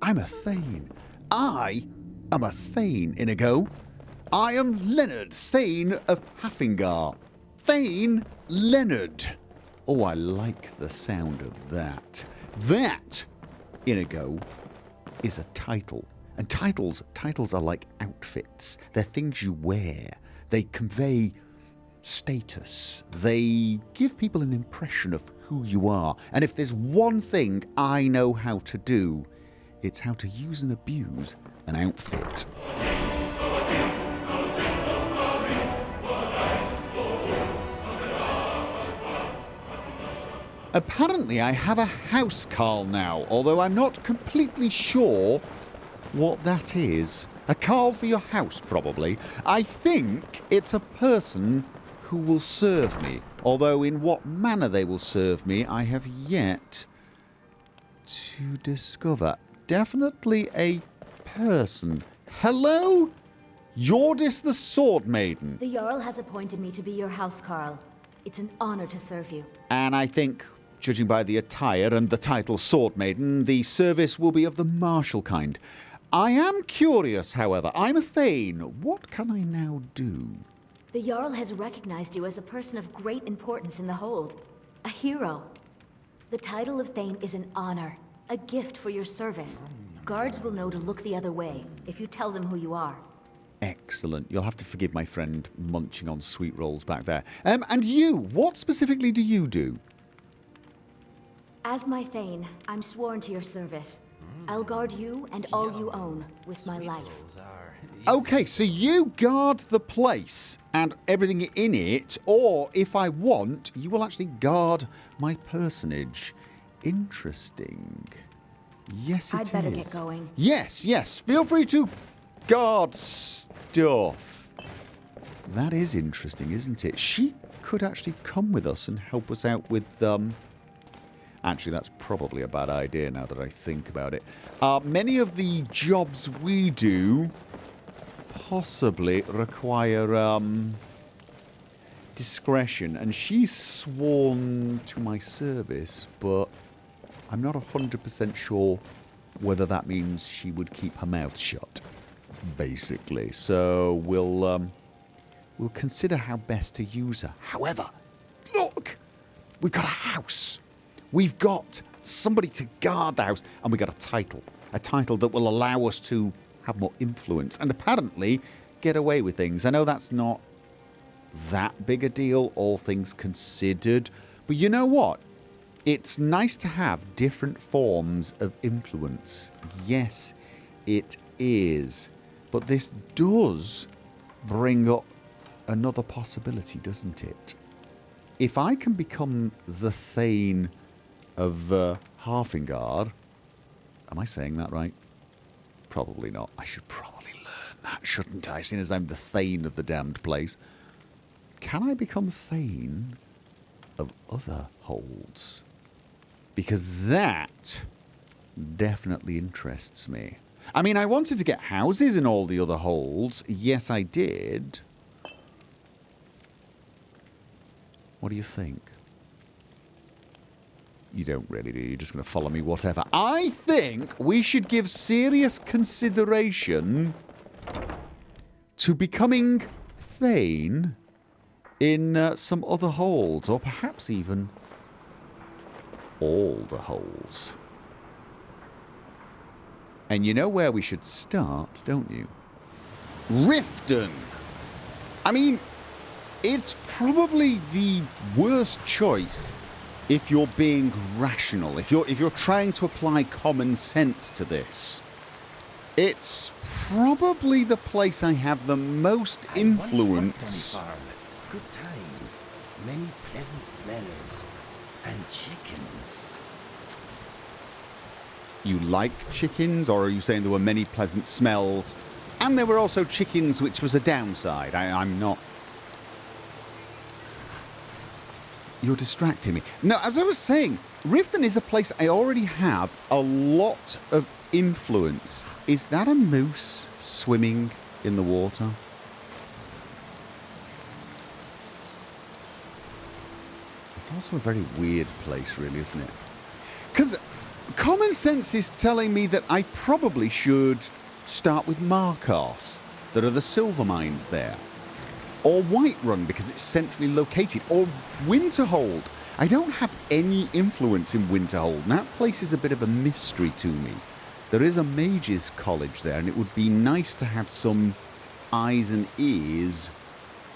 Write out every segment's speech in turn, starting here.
I'm a thane. I am a thane, Inigo. I am Leonard, Thane of Haffingar. Thane Leonard. Oh, I like the sound of that. That, Inigo, is a title. And titles are like outfits. They're things you wear. They convey status. They give people an impression of who you are. And if there's one thing I know how to do, it's how to use and abuse an outfit. Apparently I have a housecarl now, although I'm not completely sure what that is. A carl for your house, probably. I think it's a person who will serve me, although in what manner they will serve me I have yet to discover. Definitely a person. Hello? Yordis the Sword Maiden. The Jarl has appointed me to be your housecarl. It's an honor to serve you. And I think, judging by the attire and the title Sword Maiden, the service will be of the martial kind. I am curious, however. I'm a thane. What can I now do? The Jarl has recognized you as a person of great importance in the hold. A hero. The title of thane is an honor. A gift for your service. Guards will know to look the other way if you tell them who you are. Excellent. You'll have to forgive my friend munching on Sweetrolls back there. And you, what specifically do you do? As my thane, I'm sworn to your service. I'll guard you and all you own with my life. Okay, so you guard the place and everything in it, or if I want, you will actually guard my personage. Interesting. Yes, it is. I'd better get going. Yes, yes. Feel free to guard stuff. That is interesting, isn't it? She could actually come with us and help us out with Actually, that's probably a bad idea now that I think about it. Many of the jobs we do possibly require discretion, and she's sworn to my service, but I'm not 100% sure whether that means she would keep her mouth shut, basically. So we'll consider how best to use her. However, look! We've got a house. We've got somebody to guard the house, and we've got a title that will allow us to have more influence and apparently get away with things. I know that's not that big a deal, all things considered, but you know what? It's nice to have different forms of influence. Yes, it is. But this does bring up another possibility, doesn't it? If I can become the thane of Haffingar. Am I saying that right? Probably not. I should probably learn that, shouldn't I? Seeing as I'm the thane of the damned place. Can I become thane of other holds? Because that definitely interests me. I mean, I wanted to get houses in all the other holds. Yes, I did. What do you think? You don't really, do you? You're just going to follow me, whatever. I think we should give serious consideration to becoming thane in some other holds, or perhaps even all the holds. And you know where we should start, don't you? Riften! I mean, it's probably the worst choice if you're being rational, if you're trying to apply common sense to this. It's probably the place I have the most influence. Good times, many pleasant smells, and chickens. You like chickens, or are you saying there were many pleasant smells, and there were also chickens, which was a downside? I'm not... You're distracting me. No, as I was saying, Riften is a place I already have a lot of influence. Is that a moose swimming in the water? It's also a very weird place, really, isn't it? Because common sense is telling me that I probably should start with Markarth. There are the silver mines there. Or Whiterun because it's centrally located. Or Winterhold. I don't have any influence in Winterhold, and that place is a bit of a mystery to me. There is a mages college there, and it would be nice to have some eyes and ears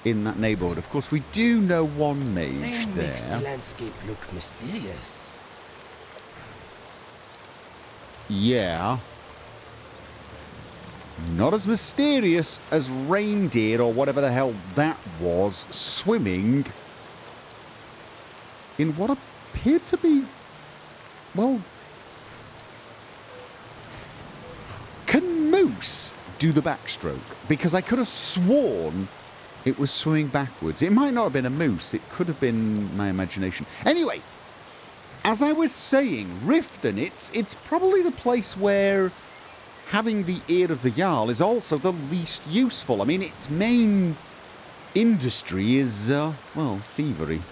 in that neighbourhood. Of course, we do know one mage Rain makes the there. landscape look mysterious. Yeah. Not as mysterious as reindeer or whatever the hell that was swimming in what appeared to be, well, can Moose do the backstroke? Because I could have sworn it was swimming backwards. It might not have been a moose. It could have been my imagination. Anyway, as I was saying, Riften, it's probably the place where having the ear of the Jarl is also the least useful. I mean, its main industry is, well, thievery.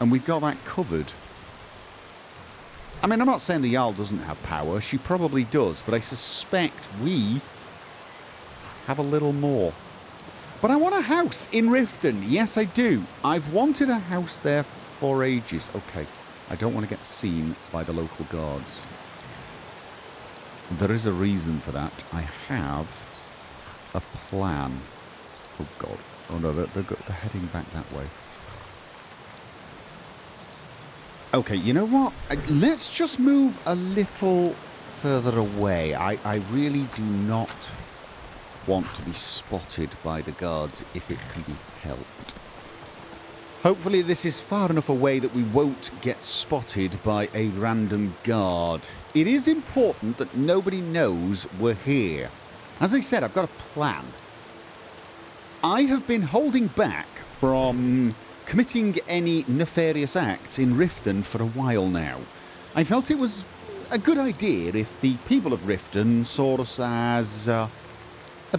And we've got that covered. I mean, I'm not saying the Jarl doesn't have power. She probably does. But I suspect we have a little more. But I want a house in Riften. Yes, I do. I've wanted a house there for ages. Okay, I don't want to get seen by the local guards. There is a reason for that. I have a plan. Oh, God. Oh, no, they're heading back that way. Okay, you know what? Let's just move a little further away. I really do not want to be spotted by the guards if it can be helped. Hopefully this is far enough away that we won't get spotted by a random guard. It is important that nobody knows we're here. As I said, I've got a plan. I have been holding back from committing any nefarious acts in Riften for a while now. I felt it was a good idea if the people of Riften saw us as a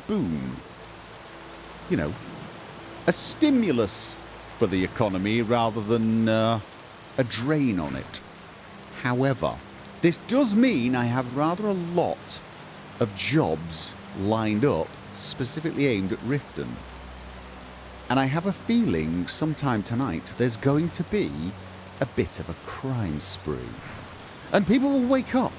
boon. You know, a stimulus for the economy rather than a drain on it. However, this does mean I have rather a lot of jobs lined up specifically aimed at Riften. And I have a feeling sometime tonight there's going to be a bit of a crime spree. And people will wake up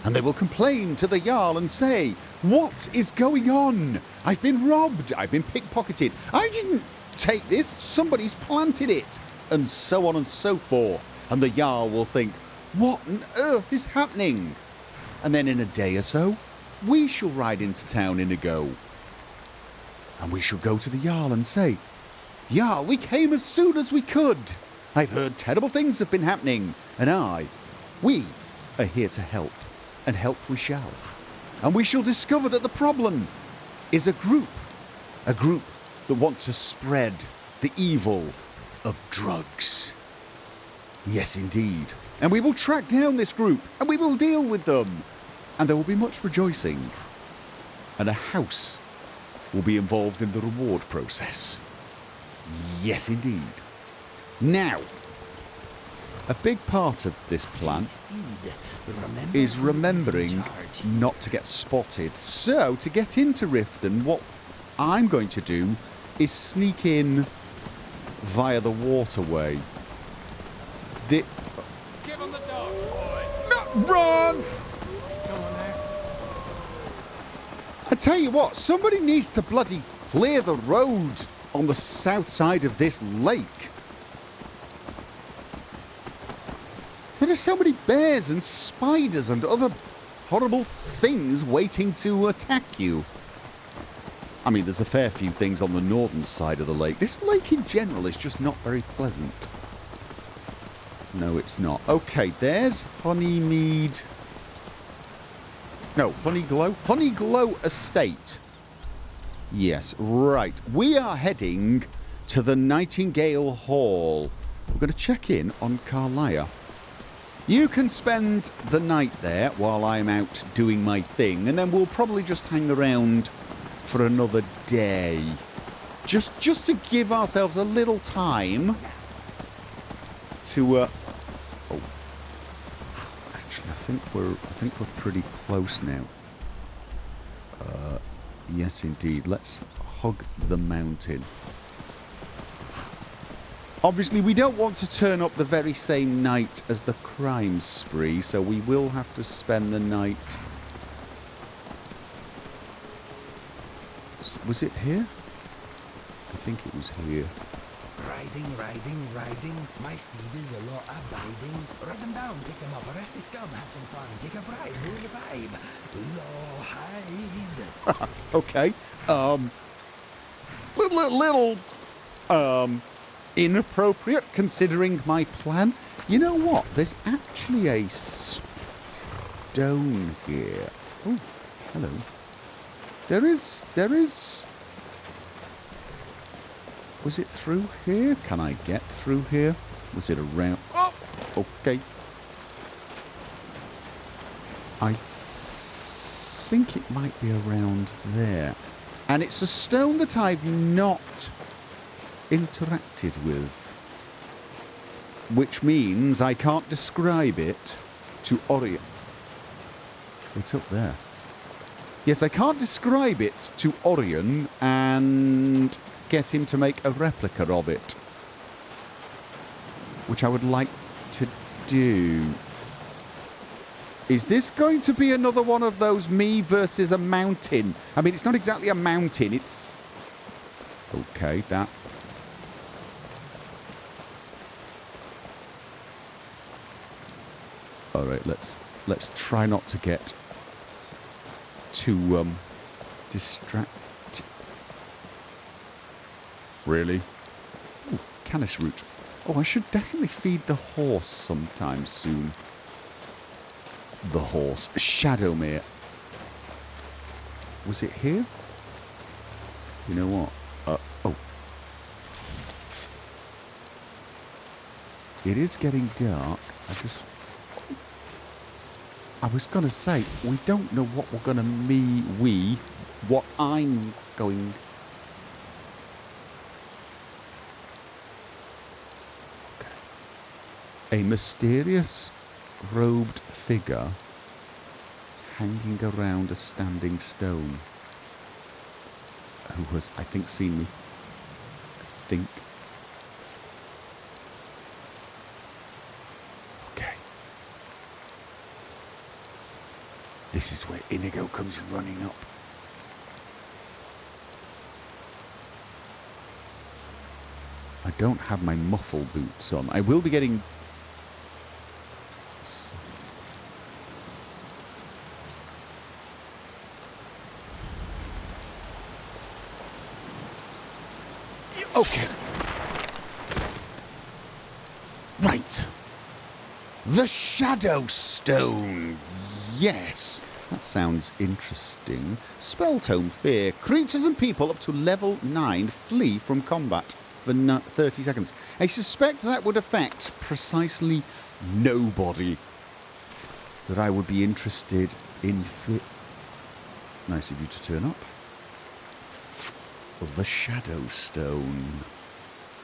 and they will complain to the Jarl and say, "What is going on? I've been robbed, I've been pickpocketed, I didn't take this, somebody's planted it," and so on and so forth. And the Jarl will think, "What on earth is happening?" And then in a day or so, we shall ride into town in a go. And we shall go to the Jarl and say, "Jarl, we came as soon as we could. I've heard terrible things have been happening, and we are here to help, and help we shall. And we shall discover that the problem is a group that want to spread the evil of drugs. Yes, indeed. And we will track down this group, and we will deal with them. And there will be much rejoicing. And a house will be involved in the reward process. Yes, indeed. Now, a big part of this plan is remembering not to get spotted. So, to get into Riften, what I'm going to do is sneak in via the waterway. Give him the dog, boys. Run! Someone there? I tell you what, somebody needs to bloody clear the road on the south side of this lake. There are so many bears and spiders and other horrible things waiting to attack you. I mean, there's a fair few things on the northern side of the lake. This lake in general is just not very pleasant. No, it's not. Okay, there's Honeymead. No, Honeyglow. Honeyglow Estate. Yes, right. We are heading to the Nightingale Hall. We're going to check in on Carlia. You can spend the night there while I'm out doing my thing, and then we'll probably just hang around for another day. Just to give ourselves a little time to... oh. Actually, I think we're pretty close now. Yes, indeed. Let's hug the mountain. Obviously, we don't want to turn up the very same night as the crime spree, so we will have to spend the night. Was it here? I think it was here. Riding. My steed is a lot abiding. Ride them down, pick them up, arrest the scum, have some fun, take a bribe, move the vibe. Low hide. Okay. Little inappropriate considering my plan. You know what? There's actually a stone here. Oh, hello. There is. Was it through here? Can I get through here? Was it around? Oh, okay. I think it might be around there. And it's a stone that I've not interacted with. Which means I can't describe it to Orion. It's up there. Yes, I can't describe it to Orion and get him to make a replica of it. Which I would like to do. Is this going to be another one of those me versus a mountain? I mean, it's not exactly a mountain, it's... Okay, that... Alright, let's try not to get too, distracted. Really? Ooh, canis root. Oh, I should definitely feed the horse sometime soon. The horse. Shadowmere. Was it here? You know what? Oh. It is getting dark. I was going to say, we don't know what we're going to what I'm going... A mysterious robed figure hanging around a standing stone. Who has, I think, seen me. Okay. This is where Inigo comes running up. I don't have my muffle boots on. I will be getting... Okay. Right. The Shadow Stone. Yes. That sounds interesting. Spell Tome Fear. Creatures and people up to level 9 flee from combat for 30 seconds. I suspect that would affect precisely nobody that I would be interested in. Nice of you to turn up. The Shadow Stone.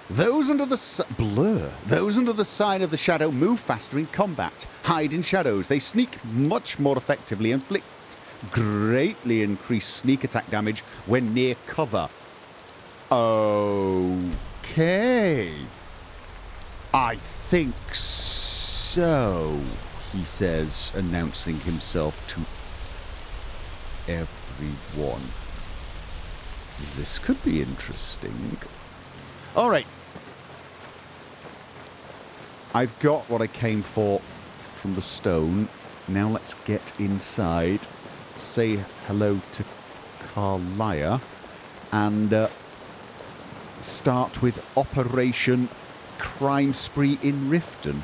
Those under the blur. Those under the sign of the shadow move faster in combat, hide in shadows. They sneak much more effectively, inflict greatly increased sneak attack damage when near cover. Okay. I think so, he says, announcing himself to everyone. This could be interesting. All right. I've got what I came for from the stone. Now let's get inside, say hello to Carlia, and start with Operation Crime Spree in Riften.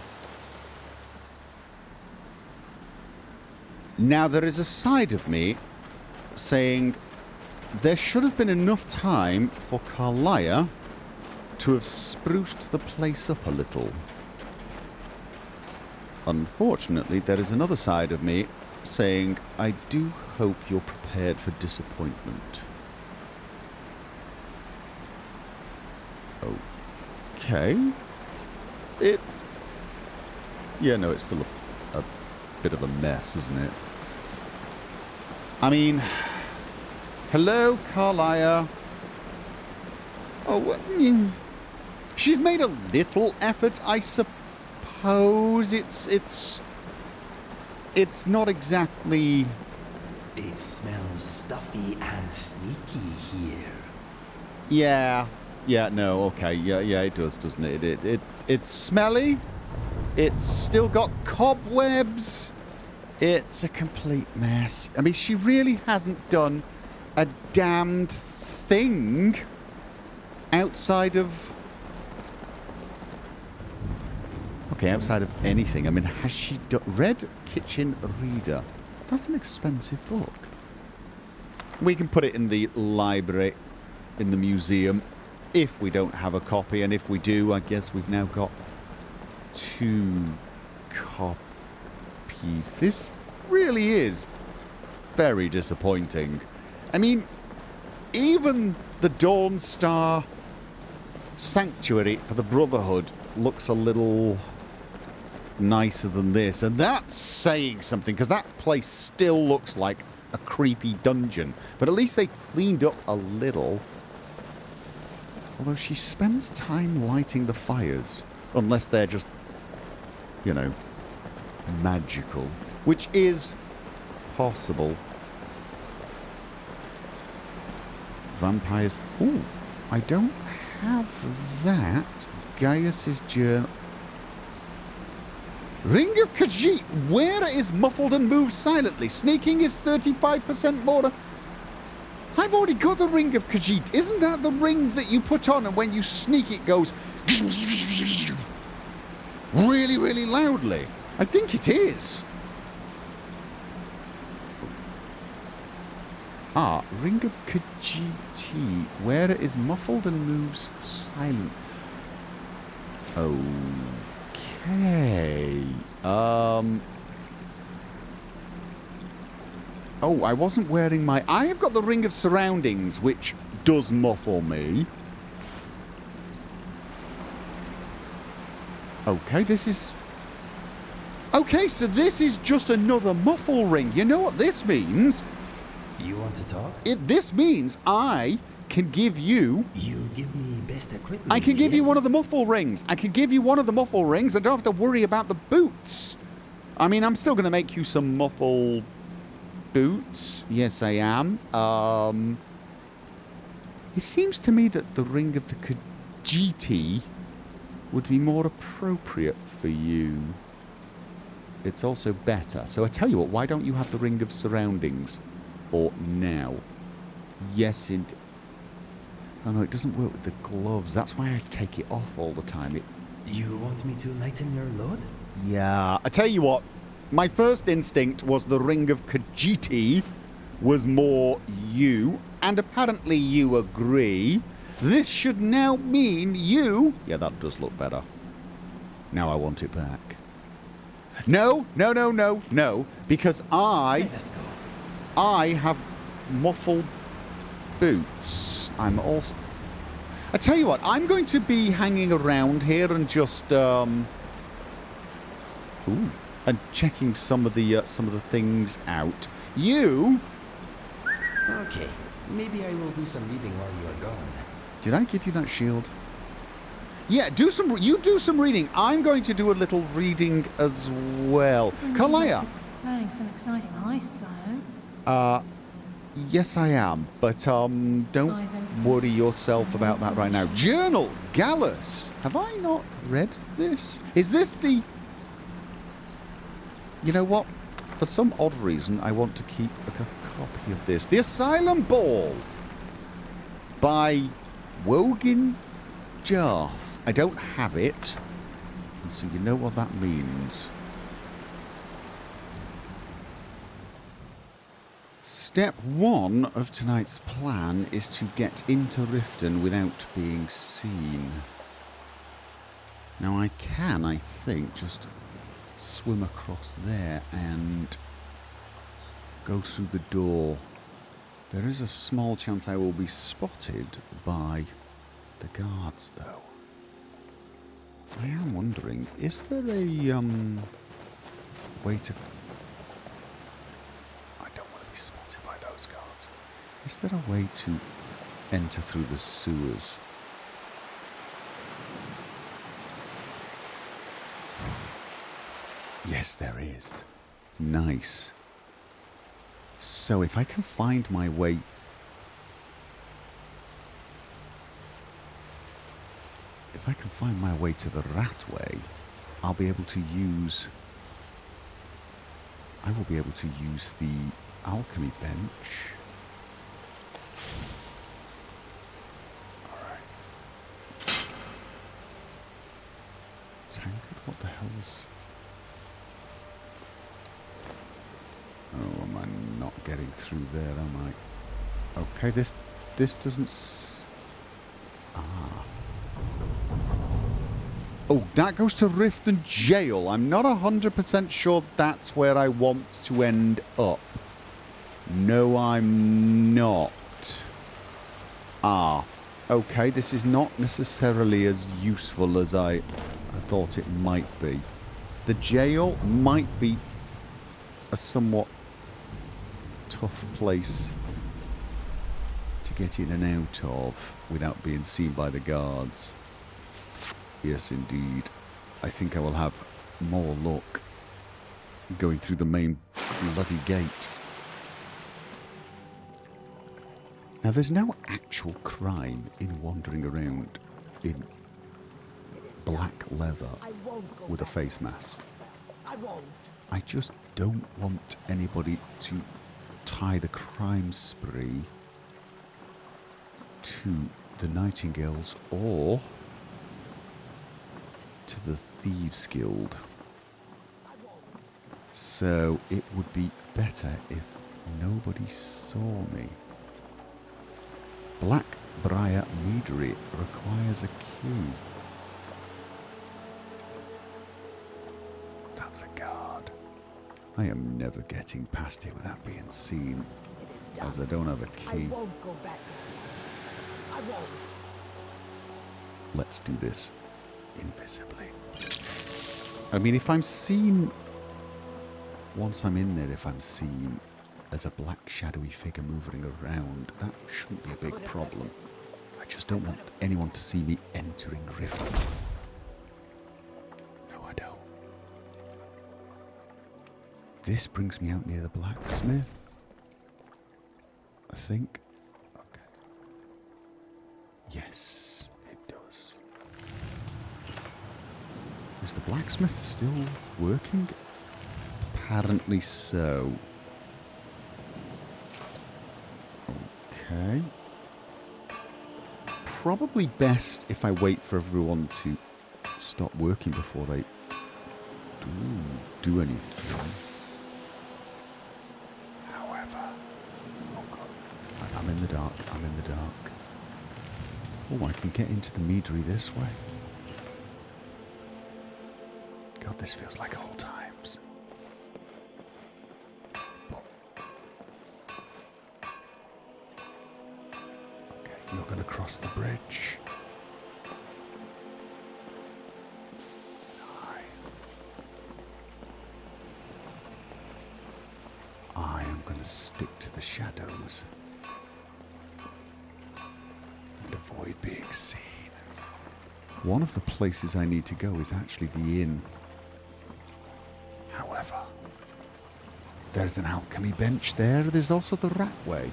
Now there is a side of me saying there should have been enough time for Carlia to have spruced the place up a little. Unfortunately, there is another side of me saying, I do hope you're prepared for disappointment. Okay. Yeah, no, it's still a bit of a mess, isn't it? I mean, hello, Carlia. Oh, she's made a little effort, I suppose. It's not exactly... It smells stuffy and sneaky here. Yeah, no, okay, yeah, it does, doesn't it? It's smelly. It's still got cobwebs. It's a complete mess. I mean, she really hasn't done a damned thing outside of... Okay, outside of anything. I mean, has she done... Red Kitchen Reader. That's an expensive book. We can put it in the library, in the museum, if we don't have a copy. And if we do, I guess we've now got 2 copies. This really is very disappointing. I mean, even the Dawnstar Sanctuary for the Brotherhood looks a little nicer than this, and that's saying something, because that place still looks like a creepy dungeon, but at least they cleaned up a little. Although she spends time lighting the fires, unless they're just, you know, magical, which is possible. Vampires. Ooh, I don't have that. Gaius's journal. Ring of Khajiit. Wearer is muffled and moves silently. Sneaking is 35% more. I've already got the Ring of Khajiit. Isn't that the ring that you put on and when you sneak it goes really, really loudly? I think it is. Ah, Ring of Khajiit. Wearer is muffled and moves silent. Okay. Oh, I wasn't wearing my... I have got the Ring of Surroundings, which does muffle me. Okay, this is... Okay, so this is just another muffle ring. You know what this means? You want to talk? This means I can give you... You give me best equipment. I can give you one of the muffle rings. I can give you one of the muffle rings. I don't have to worry about the boots. I mean, I'm still going to make you some muffle boots. Yes, I am. It seems to me that the Ring of the Khajiit would be more appropriate for you. It's also better. So I tell you what, why don't you have the Ring of Surroundings for now? Yes, indeed. Oh no, it doesn't work with the gloves. That's why I take it off all the time. You want me to lighten your load? Yeah. I tell you what, my first instinct was the Ring of Khajiit was more you, and apparently you agree. This should now mean you... Yeah, that does look better. Now I want it back. No, because Let us go. I have muffled boots. I'm also... I tell you what, I'm going to be hanging around here and just and checking some of the things out. You... Okay, maybe I will do some reading while you are gone. Did I give you that shield? Yeah, you do some reading. I'm going to do a little reading as well. Carlia. Planning some exciting heists, I hope. Yes, I am, but don't worry yourself about that right now. Journal, Gallus. Have I not read this? Is this the... You know what? For some odd reason, I want to keep a copy of this. The Asylum Ball by Wogan Jarth. I don't have it, and so you know what that means. Step 1 of tonight's plan is to get into Riften without being seen. Now I can, I think, just swim across there and go through the door. There is a small chance I will be spotted by the guards, though. I am wondering, is there a way to Is there a way to enter through the sewers? Yes, there is. Nice. So if I can find my way... If I can find my way to the Ratway, I'll be able to use... I will be able to use the alchemy bench. Alright. Tankard? What the hell's... Oh, am I not getting through there, am I? Okay, this doesn't... Ah. Oh, that goes to Riften Jail. I'm not 100% sure that's where I want to end up. No, I'm not. Ah. Okay, this is not necessarily as useful as I thought it might be. The jail might be a somewhat tough place to get in and out of without being seen by the guards. Yes, indeed. I think I will have more luck going through the main bloody gate. Now, there's no actual crime in wandering around in black leather with a face mask. I just don't want anybody to tie the crime spree to the Nightingales or to the Thieves Guild. So it would be better if nobody saw me. Blackbriar Meadery requires a key. That's a guard. I am never getting past it without being seen, as I don't have a key. I won't go back. I won't. Let's do this invisibly. I mean, if I'm seen... Once I'm in there, if I'm seen as a black shadowy figure moving around, that shouldn't be a big problem. I just don't want anyone to see me entering Riften. No, I don't. This brings me out near the blacksmith, I think. Okay. Yes, it does. Is the blacksmith still working? Apparently so. Okay. Probably best if I wait for everyone to stop working before I do anything. However... Oh god. I'm in the dark. I'm in the dark. Oh, I can get into the meadery this way. God, this feels like old times. You're going to cross the bridge. I am going to stick to the shadows and avoid being seen. One of the places I need to go is actually the inn. However, there's an alchemy bench there. There's also the Ratway.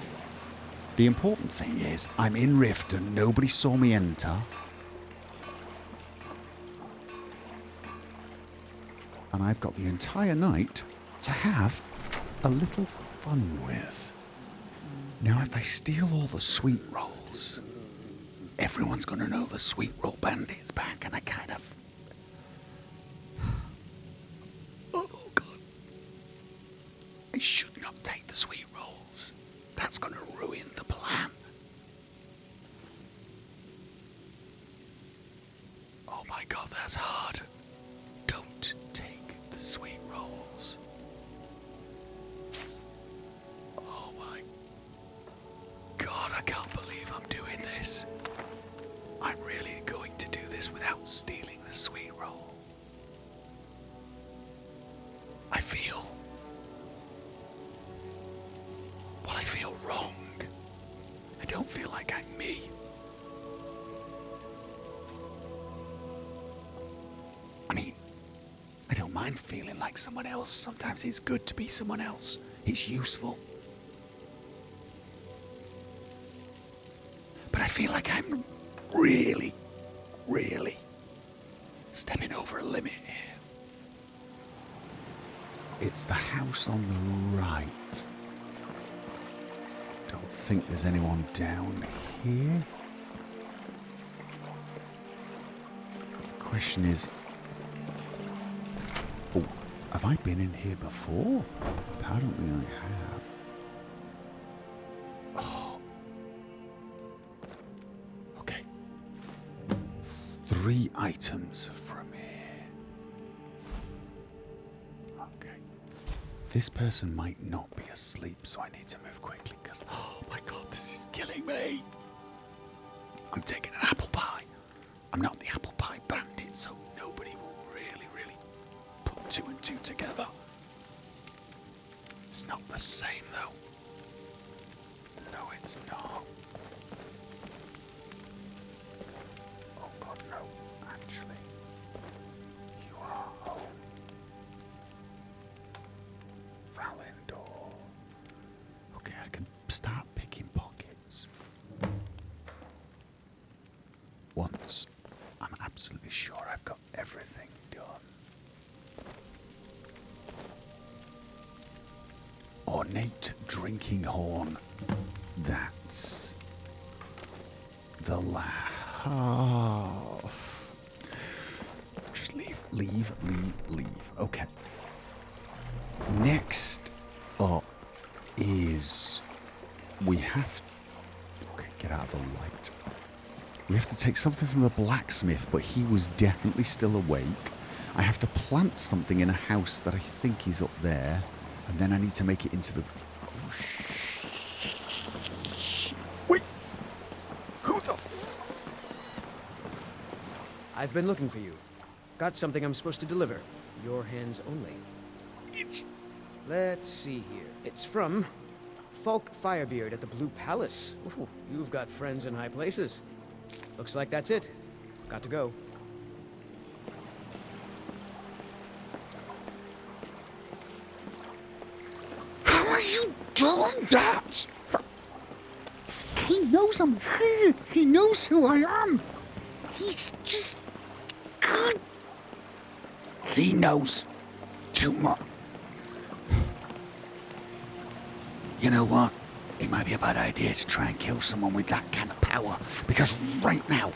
The important thing is, I'm in Riften, nobody saw me enter. And I've got the entire night to have a little fun with. Now, if I steal all the Sweetrolls, everyone's going to know the Sweetroll Bandit's back, and I kind of... Oh, God. I should not take the Sweetrolls. That's going to ruin the plan. Oh my god, that's hard. Don't take the Sweetrolls. Oh my god, I can't believe I'm doing this. I'm really going to do this without stealing the Sweetroll. I feel wrong. I don't feel like I'm me. I mean, I don't mind feeling like someone else. Sometimes it's good to be someone else. It's useful. But I feel like I'm really, really stepping over a limit here. It's the house on the right. Don't think there's anyone down here. The question is... Oh, have I been in here before? Apparently I have. Oh. Okay. 3 items from here. Okay. This person might not be asleep, so I need to move quickly because, oh my god, this is killing me. I'm taking an apple pie. I'm not the apple pie bandit, so nobody will really, really put 2 and 2 together. It's not the same, though. No, it's not. Oh god, no. Actually, you are home. Valendor. Okay, I can start picking pockets. Once I'm absolutely sure I've got everything done. Ornate drinking horn. That's the laugh. Just leave. Okay. Next up is we have... Okay, get out of the light. We have to take something from the blacksmith, but he was definitely still awake. I have to plant something in a house that I think is up there, and then I need to make it into the... Oh, wait! Who the I've been looking for you. Got something I'm supposed to deliver. Your hands only. It's... Let's see here. It's from Falk Firebeard at the Blue Palace. Ooh, you've got friends in high places. Looks like that's it. Got to go. How are you doing that? He knows I'm here. He knows who I am. He's just... God. He knows too much. You know what? It might be a bad idea to try and kill someone with that kind of power, because right now,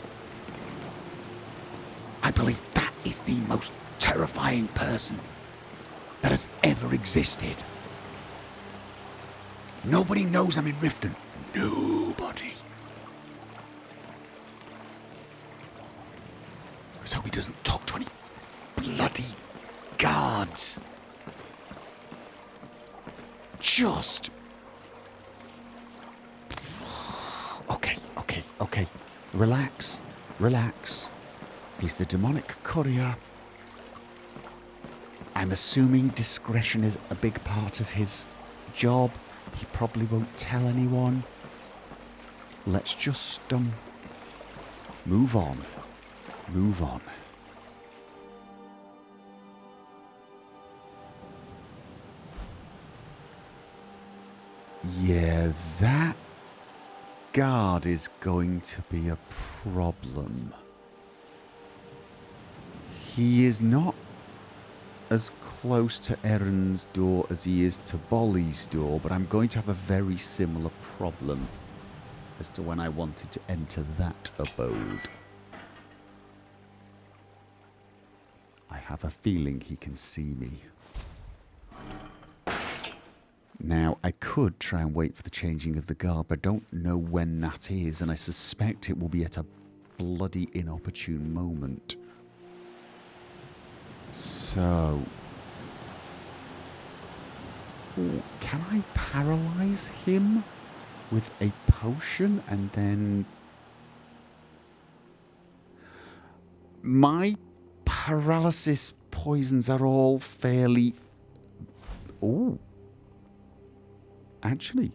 I believe that is the most terrifying person that has ever existed. Nobody knows I'm in Riften. Nobody. Let's hope he doesn't talk to any bloody guards. Just... Okay. Relax. He's the demonic courier. I'm assuming discretion is a big part of his job. He probably won't tell anyone. Let's just, move on. Yeah, that guard is going to be a problem. He is not as close to Erin's door as he is to Bolly's door, but I'm going to have a very similar problem as to when I wanted to enter that abode. I have a feeling he can see me. Now, I could try and wait for the changing of the guard, but I don't know when that is, and I suspect it will be at a bloody inopportune moment. So... can I paralyze him with a potion and then... My paralysis poisons are all fairly... Ooh. Actually,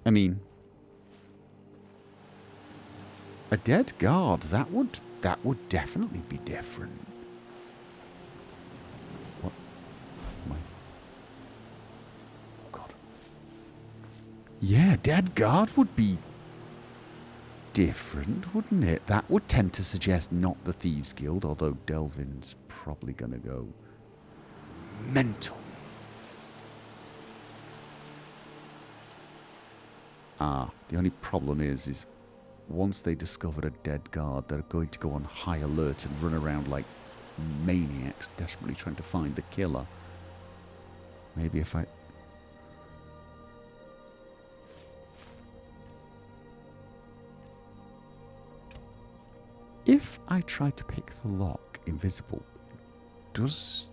I mean, A dead guard, that would definitely be different. What? Am I... Oh god. Yeah, dead guard would be different, wouldn't it? That would tend to suggest not the Thieves Guild, although Delvin's probably gonna go mental. The only problem is once they discover a dead guard, they're going to go on high alert and run around like maniacs, desperately trying to find the killer. Maybe if I... If I try to pick the lock invisible, does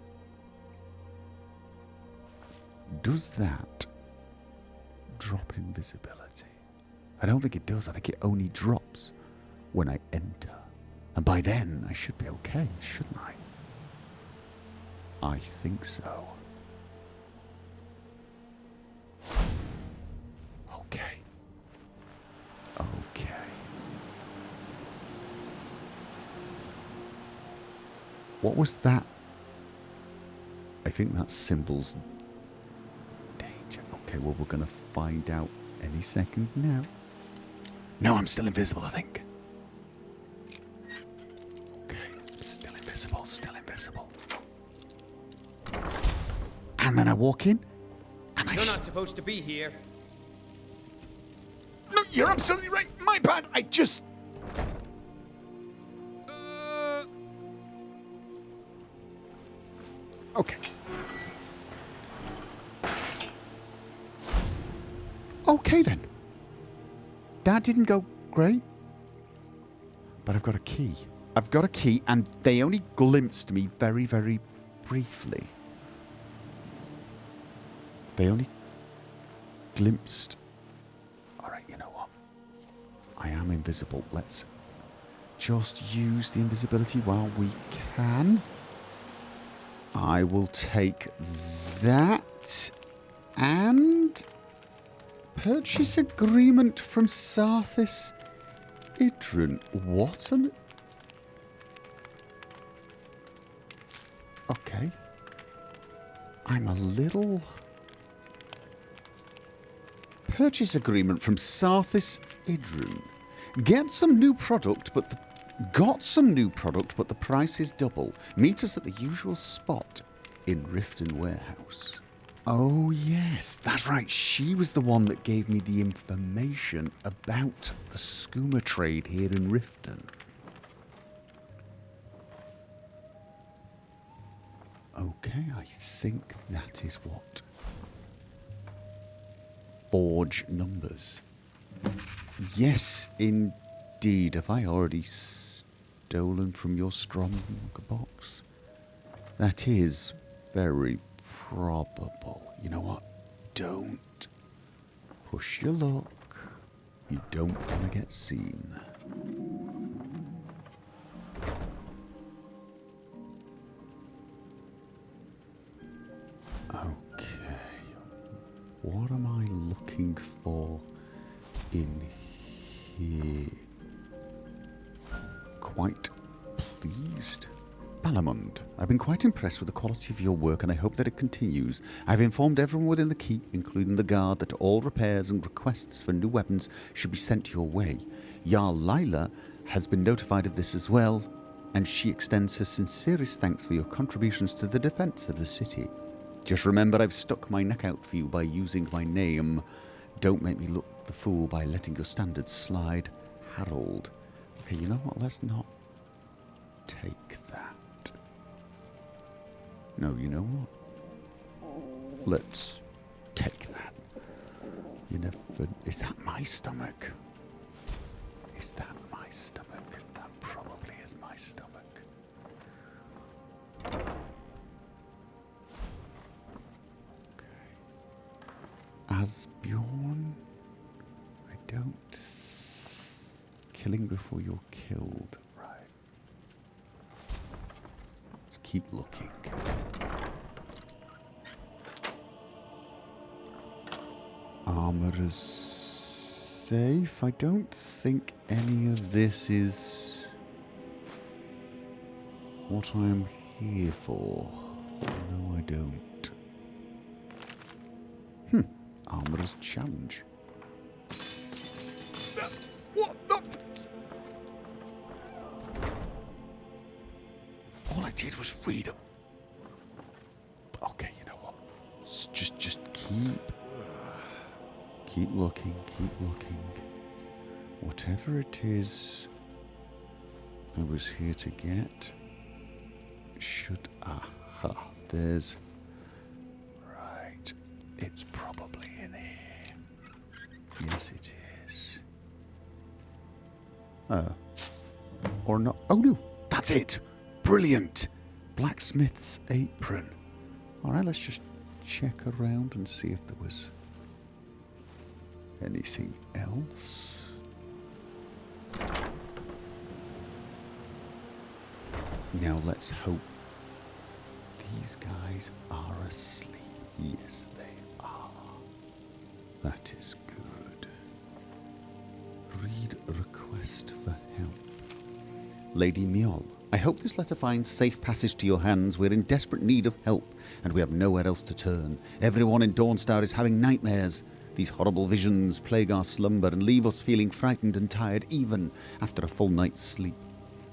that drop invisibility? I don't think it does. I think it only drops when I enter. And by then, I should be okay, shouldn't I? I think so. Okay. Okay. What was that? I think that symbol's danger. Okay, well, we're going to find out any second now. No, I'm still invisible, I think. Okay, still invisible, still invisible. And then I walk in, and You're not supposed to be here. No, you're absolutely right. My bad. I just... Okay. Okay, then. That didn't go great. But I've got a key. I've got a key, and they only glimpsed me very, very briefly. They only glimpsed... Alright, you know what? I am invisible. Let's just use the invisibility while we can. I will take that and purchase agreement from Sarthis Idrun. What an... Okay. I'm a little... Purchase agreement from Sarthis Idrun. Get some new product, but the... Got some new product, but the price is double. Meet us at the usual spot in Riften Warehouse. Oh, yes, that's right. She was the one that gave me the information about the skooma trade here in Riften. Okay, I think that is what. Forge numbers. Yes, indeed. Have I already stolen from your strong box? That is very probable. You know what? Don't push your luck. You don't want to get seen. Okay. What am I looking for in here? Quite pleased. Balamund, I've been quite impressed with the quality of your work and I hope that it continues. I've informed everyone within the keep, including the guard, that all repairs and requests for new weapons should be sent your way. Jarl Lila has been notified of this as well, and she extends her sincerest thanks for your contributions to the defense of the city. Just remember I've stuck my neck out for you by using my name. Don't make me look the fool by letting your standards slide. Harold. Okay, you know what? Let's not take that. No, you know what? Let's take that. You never... Is that my stomach? Is that my stomach? That probably is my stomach. Asbjorn? I don't... Killing before you're killed. Right. Let's keep looking. Armorers... safe. I don't think any of this is what I'm here for. No, I don't. Armorer's Challenge. What the? All I did was read it. Okay, you know what? Just keep looking, keep looking. Whatever it is I was here to get should... Aha, there's... Right, it's probably in here. Yes, it is. Or not. Oh no, that's it! Brilliant! Blacksmith's apron. Alright, let's just check around and see if there was anything else. Now let's hope these guys are asleep. Yes, they are. That is good. Read request for help. Lady Miol, I hope this letter finds safe passage to your hands. We're in desperate need of help, and we have nowhere else to turn. Everyone in Dawnstar is having nightmares. These horrible visions plague our slumber and leave us feeling frightened and tired, even after a full night's sleep.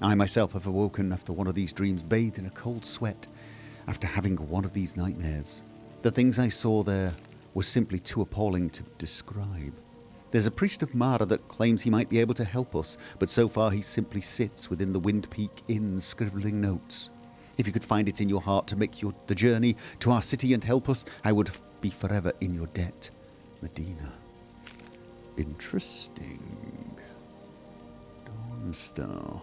I myself have awoken after one of these dreams, bathed in a cold sweat, after having one of these nightmares. The things I saw there were simply too appalling to describe. There's a priest of Mara that claims he might be able to help us, but so far he simply sits within the Windpeak Inn scribbling notes. If you could find it in your heart to make the journey to our city and help us, I would be forever in your debt. Medina. Interesting. Dawnstar.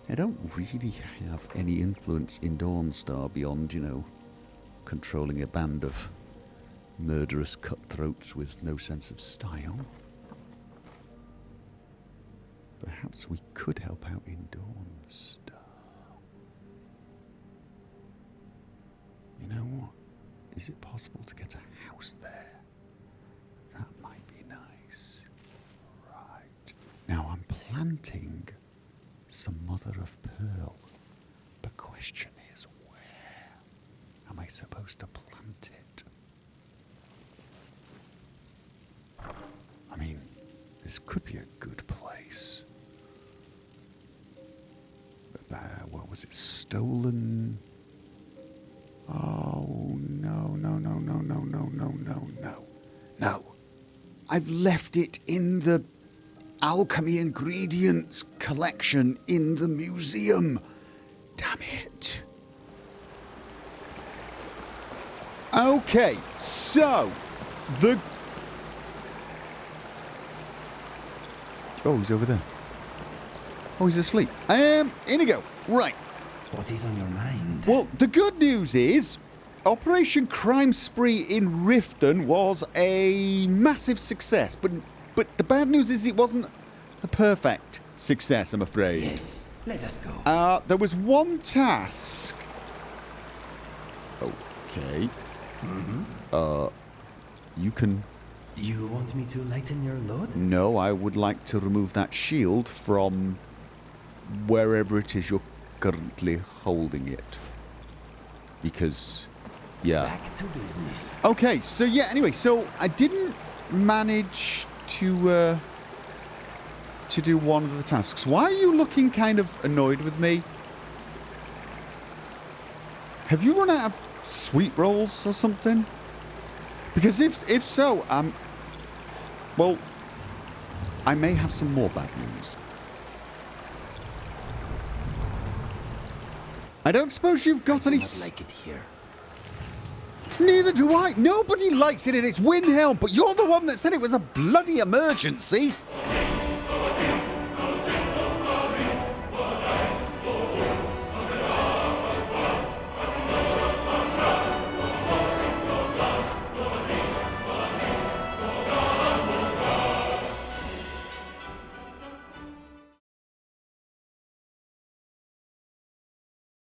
I don't really have any influence in Dawnstar beyond, you know, controlling a band of murderous cutthroats with no sense of style. Perhaps we could help out in Dawnstar. You know what? Is it possible to get a house there? That might be nice. Right. Now I'm planting some mother of pearl. The question is, where am I supposed to plant it? I mean, this could be a good place. What was it? Stolen? Oh, no. No. I've left it in the alchemy ingredients collection in the museum. Damn it. Okay, so the... Oh, he's over there. Oh, he's asleep. Inigo, right. What is on your mind? Well, the good news is Operation Crime Spree in Riften was a massive success, but the bad news is it wasn't a perfect success, I'm afraid. Yes, let us go. There was one task. Okay. You can... You want me to lighten your load? No, I would like to remove that shield from wherever it is you're currently holding it. Because, yeah. Back to business. Okay, so yeah, anyway, so I didn't manage to do one of the tasks. Why are you looking kind of annoyed with me? Have you run out of Sweetrolls or something? Because if so, well, I may have some more bad news. I don't suppose you've got any... I don't like it here. Neither do I. Nobody likes it and it's Windhelm, but you're the one that said it was a bloody emergency.